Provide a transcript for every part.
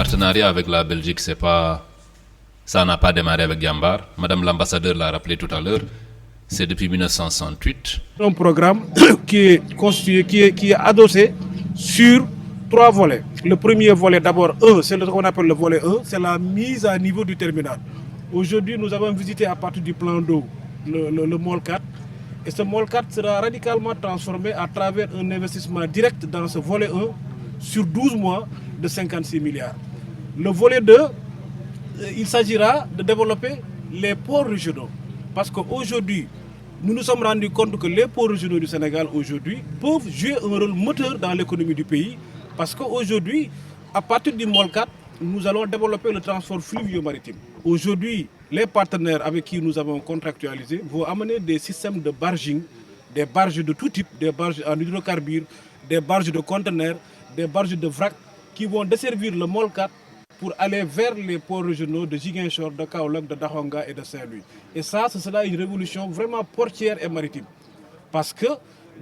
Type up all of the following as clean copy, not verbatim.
partenariat avec la Belgique, ça n'a pas démarré avec Jambar. Madame l'ambassadeur l'a rappelé tout à l'heure. C'est depuis 1968. Un programme qui est constitué, qui est adossé sur 3 volets. Le premier volet, d'abord, c'est ce qu'on appelle le volet 1, c'est la mise à niveau du terminal. Aujourd'hui, nous avons visité à partir du plan d'eau le MOL 4. Et ce MOL 4 sera radicalement transformé à travers un investissement direct dans ce volet 1 sur 12 mois de 56 milliards. Le volet 2, il s'agira de développer les ports régionaux. Parce qu'aujourd'hui, nous nous sommes rendus compte que les ports régionaux du Sénégal aujourd'hui peuvent jouer un rôle moteur dans l'économie du pays. Parce qu'aujourd'hui, à partir du MOL 4, nous allons développer le transport fluvio-maritime. Aujourd'hui, les partenaires avec qui nous avons contractualisé vont amener des systèmes de barging, des barges de tout type, des barges en hydrocarbures, des barges de conteneurs, des barges de vrac qui vont desservir le MOL 4 pour aller vers les ports régionaux de Ziguinchor, de Kaolack, de Dahonga et de Saint-Louis. Et ça, ce sera une révolution vraiment portière et maritime. Parce que,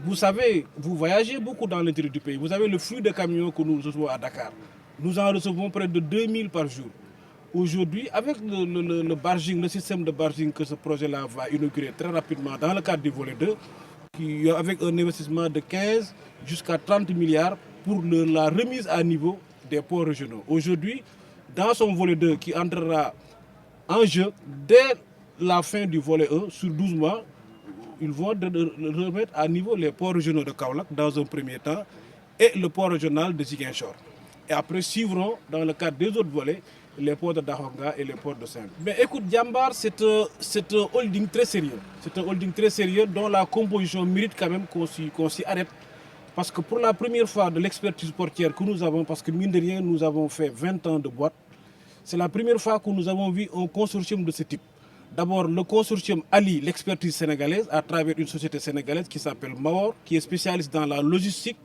vous savez, vous voyagez beaucoup dans l'intérieur du pays. Vous avez le flux de camions que nous recevons à Dakar. Nous en recevons près de 2000 par jour. Aujourd'hui, avec le barging, le système de barging que ce projet-là va inaugurer très rapidement dans le cadre du volet 2, avec un investissement de 15 jusqu'à 30 milliards pour la remise à niveau des ports régionaux. Aujourd'hui, dans son volet 2 qui entrera en jeu dès la fin du volet 1, sur 12 mois, ils vont remettre à niveau les ports régionaux de Kaolack dans un premier temps et le port régional de Ziguinchor. Et après suivront, dans le cadre des autres volets, les ports de Dahonga et les ports de Saint-Louis. Mais écoute, Jambar, c'est un holding très sérieux. C'est un holding très sérieux dont la composition mérite quand même qu'on s'y arrête. Parce que pour la première fois de l'expertise portière que nous avons, parce que mine de rien, nous avons fait 20 ans de boîte, c'est la première fois que nous avons vu un consortium de ce type. D'abord, le consortium allie l'expertise sénégalaise à travers une société sénégalaise qui s'appelle Mawar, qui est spécialiste dans la logistique,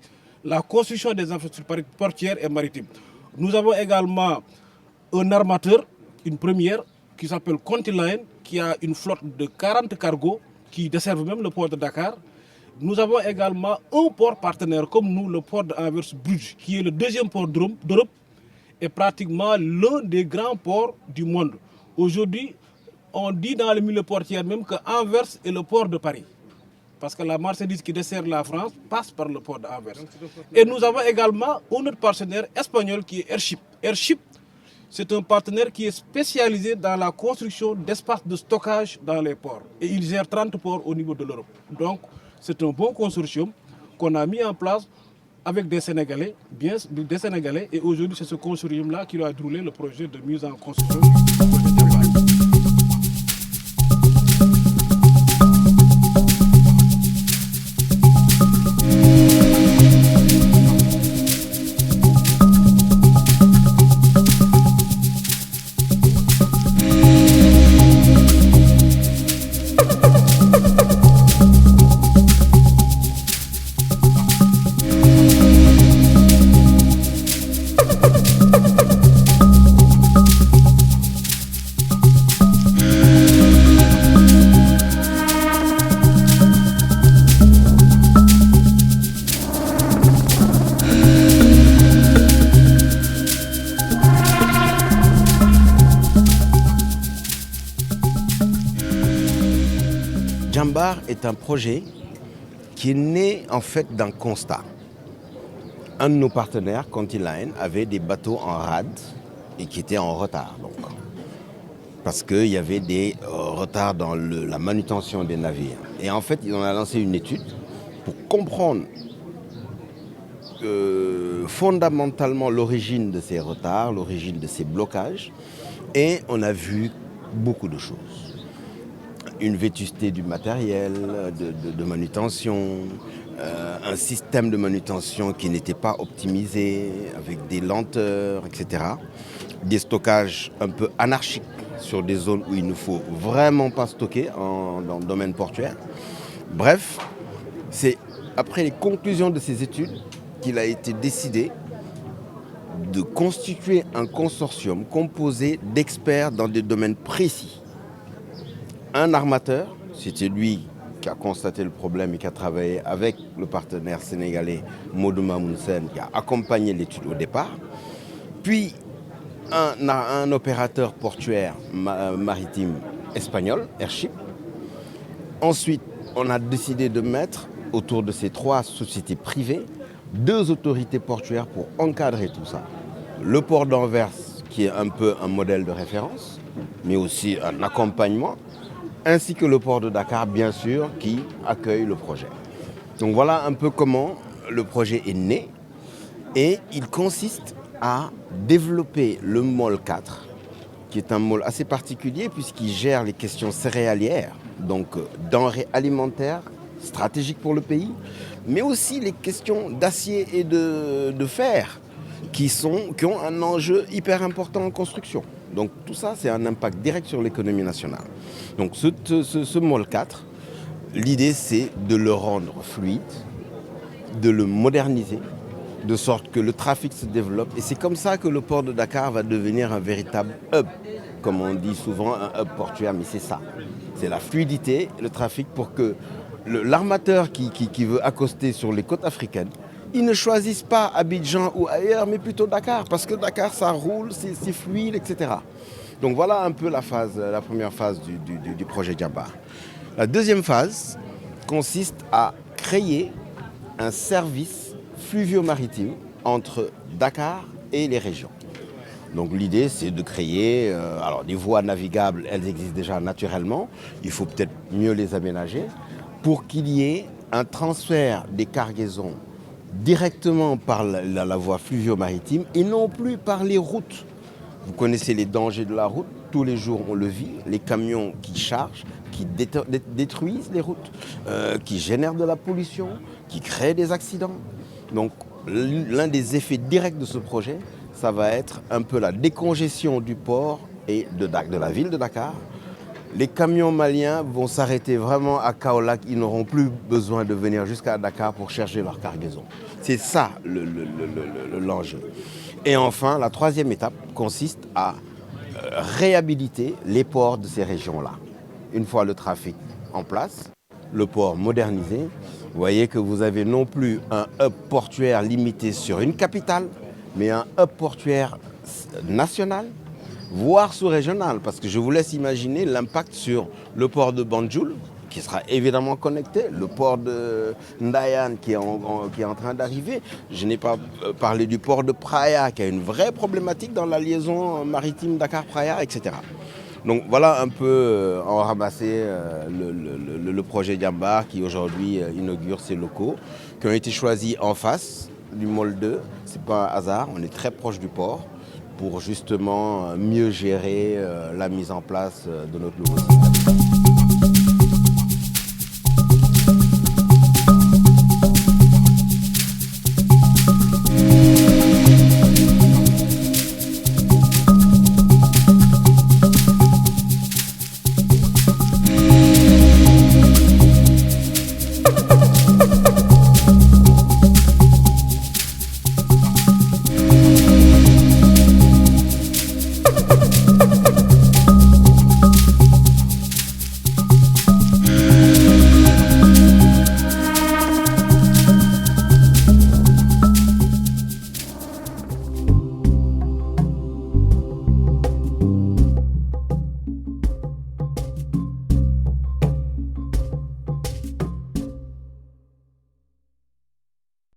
la construction des infrastructures portières et maritimes. Nous avons également un armateur, une première, qui s'appelle Contiline, qui a une flotte de 40 cargos, qui desservent même le port de Dakar. Nous avons également un port partenaire comme nous, le port d'Anvers-Bruges, qui est le deuxième port d'Europe et pratiquement l'un des grands ports du monde. Aujourd'hui, on dit dans le milieu portier même que Anvers est le port de Paris. Parce que la marchandise qui dessert la France passe par le port d'Anvers. Et nous avons également un autre partenaire espagnol qui est Airship. Airship, c'est un partenaire qui est spécialisé dans la construction d'espaces de stockage dans les ports. Et il gère 30 ports au niveau de l'Europe. Donc, c'est un bon consortium qu'on a mis en place avec des Sénégalais, et aujourd'hui c'est ce consortium-là qui a déroulé le projet de mise en construction. Jambar est un projet qui est né en fait d'un constat. Un de nos partenaires, Contiline, avait des bateaux en rade et qui étaient en retard. Donc, parce qu'il y avait des retards dans la manutention des navires. Et en fait, ils ont lancé une étude pour comprendre fondamentalement l'origine de ces retards, l'origine de ces blocages. Et on a vu beaucoup de choses. Une vétusté du matériel, de manutention, un système de manutention qui n'était pas optimisé, avec des lenteurs, etc. Des stockages un peu anarchiques sur des zones où il ne faut vraiment pas stocker dans le domaine portuaire. Bref, c'est après les conclusions de ces études qu'il a été décidé de constituer un consortium composé d'experts dans des domaines précis. Un armateur, c'était lui qui a constaté le problème et qui a travaillé avec le partenaire sénégalais Modou Mamoun Sène, qui a accompagné l'étude au départ. Puis un opérateur portuaire maritime espagnol, Airship. Ensuite, on a décidé de mettre autour de ces 3 sociétés privées 2 autorités portuaires pour encadrer tout ça. Le port d'Anvers, qui est un peu un modèle de référence, mais aussi un accompagnement, ainsi que le port de Dakar, bien sûr, qui accueille le projet. Donc voilà un peu comment le projet est né. Et il consiste à développer le môle 4, qui est un môle assez particulier puisqu'il gère les questions céréalières, donc denrées alimentaires stratégiques pour le pays, mais aussi les questions d'acier et de fer qui ont un enjeu hyper important en construction. Donc tout ça, c'est un impact direct sur l'économie nationale. Donc ce môle 4, l'idée c'est de le rendre fluide, de le moderniser, de sorte que le trafic se développe. Et c'est comme ça que le port de Dakar va devenir un véritable hub, comme on dit souvent, un hub portuaire, mais c'est ça. C'est la fluidité, le trafic pour que l'armateur qui veut accoster sur les côtes africaines, il ne choisisse pas Abidjan ou ailleurs, mais plutôt Dakar, parce que Dakar, ça roule, c'est fluide, etc. Donc voilà un peu la première phase du projet Djambar. La deuxième phase consiste à créer un service fluvio-maritime entre Dakar et les régions. Donc l'idée, c'est de créer alors des voies navigables, elles existent déjà naturellement, il faut peut-être mieux les aménager, pour qu'il y ait un transfert des cargaisons directement par la voie fluvio-maritime et non plus par les routes. Vous connaissez les dangers de la route, tous les jours on le vit, les camions qui chargent, qui détruisent les routes, qui génèrent de la pollution, qui créent des accidents. Donc l'un des effets directs de ce projet, ça va être un peu la décongestion du port et de la ville de Dakar. Les camions maliens vont s'arrêter vraiment à Kaolack, ils n'auront plus besoin de venir jusqu'à Dakar pour chercher leur cargaison. C'est ça l'enjeu. Et enfin, la troisième étape consiste à réhabiliter les ports de ces régions-là. Une fois le trafic en place, le port modernisé, vous voyez que vous avez non plus un hub portuaire limité sur une capitale, mais un hub portuaire national, voire sous-régional, parce que je vous laisse imaginer l'impact sur le port de Banjul, qui sera évidemment connecté, le port de Ndayan qui est en train d'arriver. Je n'ai pas parlé du port de Praia, qui a une vraie problématique dans la liaison maritime Dakar-Praia, etc. Donc voilà un peu en ramassé le projet Djambar qui aujourd'hui inaugure ses locaux, qui ont été choisis en face du môle 2. Ce n'est pas un hasard, on est très proche du port pour justement mieux gérer la mise en place de notre nouveau système.